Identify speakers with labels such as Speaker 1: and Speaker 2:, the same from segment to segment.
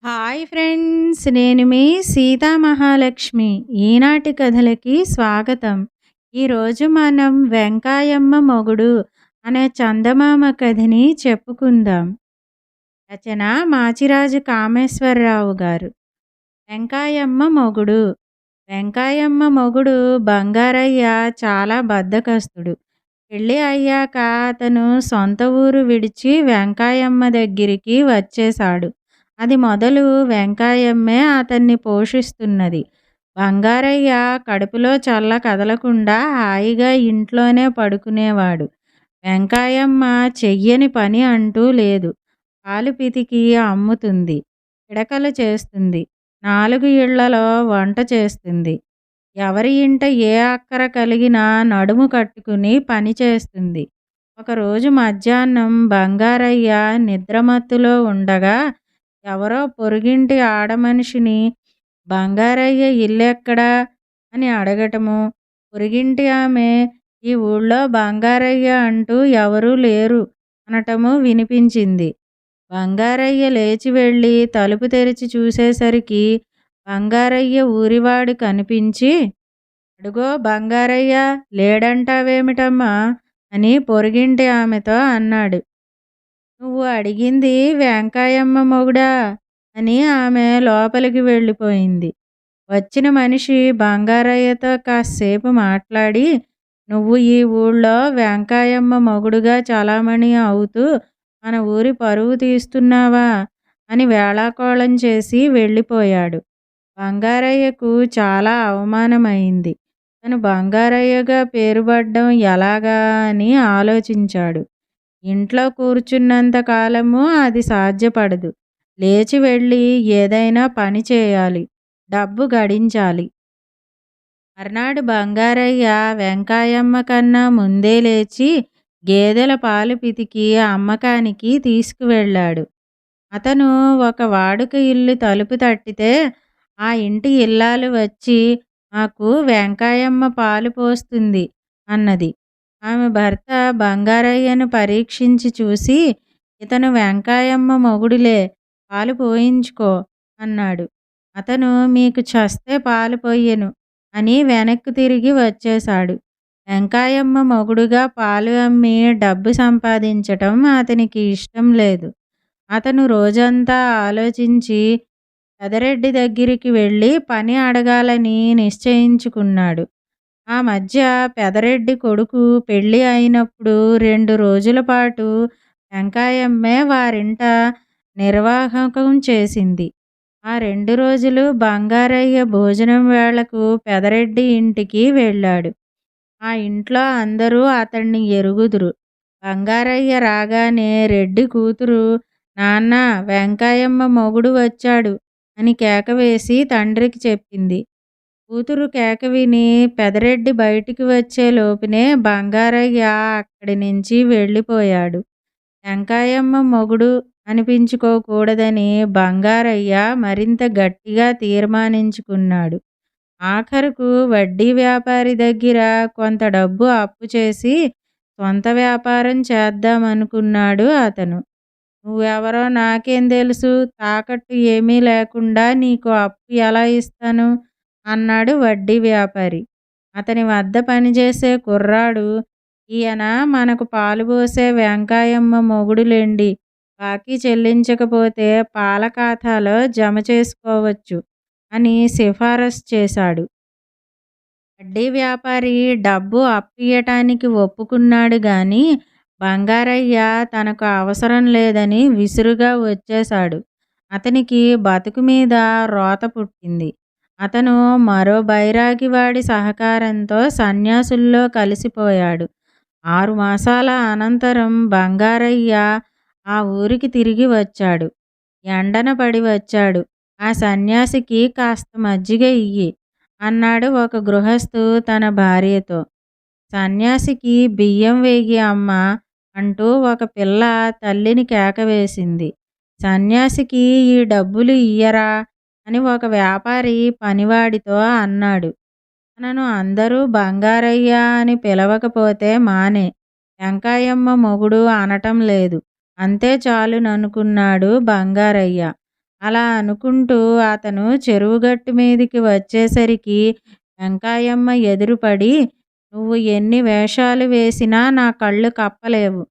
Speaker 1: Hi friends, నేను మీ సీతా మహాలక్ష్మి. ఈనాటి కథలకి స్వాగతం. ఈరోజు మనం వెంకాయమ్మ మొగుడు అనే చందమామ కథని చెప్పుకుందాం. రచన మాచిరాజు కామేశ్వరరావు గారు. వెంకాయమ్మ మొగుడు. వెంకాయమ్మ మొగుడు బంగారయ్య చాలా బద్ధకస్తుడు. పెళ్ళి అయ్యాక అతను సొంత ఊరు విడిచి వెంకాయమ్మ దగ్గరికి వచ్చేశాడు. అది మొదలు వెంకాయమ్మే అతన్ని పోషిస్తున్నది. బంగారయ్య కడుపులో చల్ల కదలకుండా హాయిగా ఇంట్లోనే పడుకునేవాడు. వెంకాయమ్మ చెయ్యని పని అంటూ లేదు. పాలు పితికి అమ్ముతుంది, పిడకలు చేస్తుంది, 4 ఇళ్లలో వంట చేస్తుంది. ఎవరి ఇంట ఏ అక్కర కలిగినా నడుము కట్టుకుని పని చేస్తుంది. ఒకరోజు మధ్యాహ్నం బంగారయ్య నిద్రమత్తులో ఉండగా ఎవరో పొరుగింటి ఆడమనిషిని బంగారయ్య ఇల్లెక్కడా అని అడగటము, పొరుగింటి ఆమె ఈ ఊళ్ళో బంగారయ్య అంటూ ఎవరూ లేరు అనటము వినిపించింది. బంగారయ్య లేచి వెళ్ళి తలుపు తెరిచి చూసేసరికి బంగారయ్య ఊరివాడు కనిపించి, అడుగో బంగారయ్య లేడంటావేమిటమ్మా అని పొరుగింటి ఆమెతో అన్నాడు. నువ్వు అడిగింది వెంకాయమ్మ మొగుడా అని ఆమె లోపలికి వెళ్ళిపోయింది. వచ్చిన మనిషి బంగారయ్యతో కాసేపు మాట్లాడి, నువ్వు ఈ ఊళ్ళో వెంకాయమ్మ మొగుడుగా చలామణి అవుతూ మన ఊరి పరువు తీస్తున్నావా అని వేళాకోళం చేసి వెళ్ళిపోయాడు. బంగారయ్యకు చాలా అవమానమైంది. తను బంగారయ్యగా పేరుపడ్డం ఎలాగా అని ఆలోచించాడు. ఇంట్లో కూర్చున్నంత కాలము అది సాధ్యపడదు. లేచి వెళ్ళి ఏదైనా పని చేయాలి, డబ్బు గడించాలి. మర్నాడు బంగారయ్య వెంకాయమ్మ కన్నా ముందే లేచి గేదెల పాలు పితికి అమ్మకానికి తీసుకువెళ్ళాడు. అతను ఒక వాడుక ఇల్లు తలుపు తట్టితే ఆ ఇంటి ఇల్లాలు వచ్చి, మాకు వెంకాయమ్మ పాలు పోస్తుంది అన్నది. ఆమె భర్త బంగారయ్యను పరీక్షించి చూసి, ఇతను వెంకాయమ్మ మొగుడులే, పాలు పోయించుకో అన్నాడు. అతను మీకు చస్తే పాలు పొయ్యను అని వెనక్కు తిరిగి వచ్చేశాడు. వెంకాయమ్మ మొగుడుగా పాలు అమ్మి డబ్బు సంపాదించటం అతనికి ఇష్టం లేదు. అతను రోజంతా ఆలోచించి పెదరెడ్డి దగ్గరికి వెళ్ళి పని అడగాలని నిశ్చయించుకున్నాడు. ఆ మధ్య పెదరెడ్డి కొడుకు పెళ్ళి అయినప్పుడు 2 రోజుల పాటు వెంకాయమ్మే వారింట నిర్వాహకం చేసింది. ఆ 2 రోజులు బంగారయ్య భోజనం వేళకు పెదరెడ్డి ఇంటికి వెళ్ళాడు. ఆ ఇంట్లో అందరూ అతన్ని ఎరుగుదురు. బంగారయ్య రాగానే రెడ్డి కూతురు, నాన్న వెంకాయమ్మ మొగుడు వచ్చాడు అని కేక వేసి తండ్రికి చెప్పింది. కూతురు కేక విని పెదరెడ్డి బయటికి వచ్చే లోపునే బంగారయ్య అక్కడి నుంచి వెళ్ళిపోయాడు. వెంకాయమ్మ మొగుడు అనిపించుకోకూడదని బంగారయ్య మరింత గట్టిగా తీర్మానించుకున్నాడు. ఆఖరుకు వడ్డీ వ్యాపారి దగ్గర కొంత డబ్బు అప్పు చేసి సొంత వ్యాపారం చేద్దామనుకున్నాడు అతను. నువ్వెవరో నాకేం తెలుసు, తాకట్టు ఏమీ లేకుండా నీకు అప్పు ఎలా ఇస్తాను అన్నాడు వడ్డీ వ్యాపారి. అతని వద్ద పనిచేసే కుర్రాడు, ఈయన మనకు పాలు పోసే వెంకాయమ్మ మొగుడులేండి, బాకీ చెల్లించకపోతే పాల ఖాతాలో జమ చేసుకోవచ్చు అని సిఫారసు చేశాడు. వడ్డీ వ్యాపారి డబ్బు అప్పియటానికి ఒప్పుకున్నాడు గాని బంగారయ్య తనకు అవసరం లేదని విసురుగా వచ్చేశాడు. అతనికి బతుకు మీద రోత పుట్టింది. అతను మరో బైరాగివాడి సహకారంతో సన్యాసుల్లో కలిసిపోయాడు. 6 మాసాల అనంతరం బంగారయ్య ఆ ఊరికి తిరిగి వచ్చాడు. ఎండన పడి వచ్చాడు. ఆ సన్యాసికి కాస్త మజ్జిగ ఇయ్యి అన్నాడు ఒక గృహస్థు తన భార్యతో. సన్యాసికి బియ్యం వేగి అమ్మా అంటూ ఒక పిల్ల తల్లిని కేకవేసింది. సన్యాసికి ఈ డబ్బులు ఇయ్యరా అని ఒక వ్యాపారి పనివాడితో అన్నాడు. తనను అందరూ బంగారయ్య అని పిలవకపోతే మానే, వెంకాయమ్మ మొగుడు అనటం లేదు, అంతే చాలుననుకున్నాడు బంగారయ్య. అలా అనుకుంటూ అతను చెరువుగట్టు మీదికి వచ్చేసరికి వెంకాయమ్మ ఎదురుపడి, "నువ్వు ఎన్ని వేషాలు వేసినా నా కళ్ళు కప్పలేవు.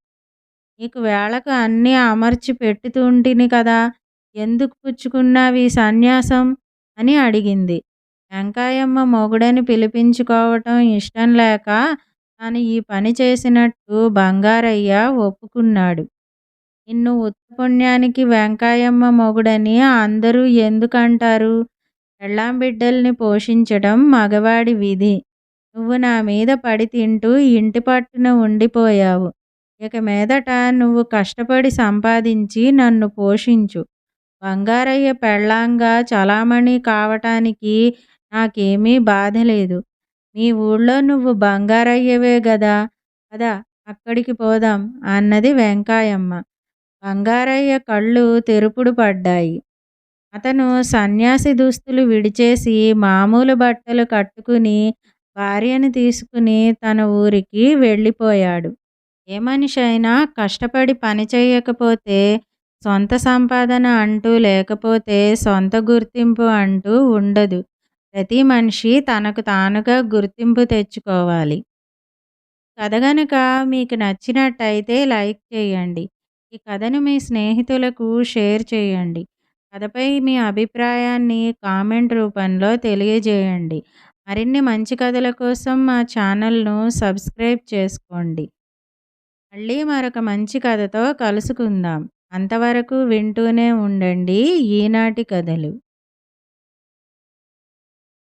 Speaker 1: నీకు వేళకు అన్నీ అమర్చి పెట్టుతుంటిని కదా! ఎందుకు పుచ్చుకున్నావీ సన్యాసం" అని అడిగింది. వెంకాయమ్మ మొగుడని పిలిపించుకోవటం ఇష్టం లేక తాను ఈ పని చేసినట్టు బంగారయ్య ఒప్పుకున్నాడు. నిన్ను ఉత్తపుణ్యానికి వెంకాయమ్మ మొగుడని అందరూ ఎందుకంటారు? పెళ్ళాం బిడ్డల్ని పోషించడం మగవాడి విధి. నువ్వు నా మీద పడి తింటూ ఇంటి పట్టున ఉండిపోయావు. ఇక మీదట నువ్వు కష్టపడి సంపాదించి నన్ను పోషించు. బంగారయ్య పెళ్ళాంగా చలామణి కావటానికి నాకేమీ బాధ లేదు. మీ ఊళ్ళో నువ్వు బంగారయ్యవే గదా! పద అక్కడికి పోదాం అన్నది వెంకాయమ్మ. బంగారయ్య కళ్ళు తెరుపుడు పడ్డాయి. అతను సన్యాసి దుస్తులు విడిచేసి మామూలు బట్టలు కట్టుకుని భార్యని తీసుకుని తన ఊరికి వెళ్ళిపోయాడు. ఏ మనిషి అయినా కష్టపడి పని చేయకపోతే, సొంత సంపాదన అంటూ లేకపోతే సొంత గుర్తింపు అంటూ ఉండదు. ప్రతి మనిషి తనకు తానుగా గుర్తింపు తెచ్చుకోవాలి. కథ గనక మీకు నచ్చినట్టయితే లైక్ చేయండి. ఈ కథను మీ స్నేహితులకు షేర్ చేయండి. కథపై మీ అభిప్రాయాన్ని కామెంట్ రూపంలో తెలియజేయండి. మరిన్ని మంచి కథల కోసం మా ఛానల్ను సబ్స్క్రైబ్ చేసుకోండి. మళ్ళీ మరొక మంచి కథతో కలుసుకుందాం. అంతవరకు వింటూనే ఉండండి ఈనాటి కథలు.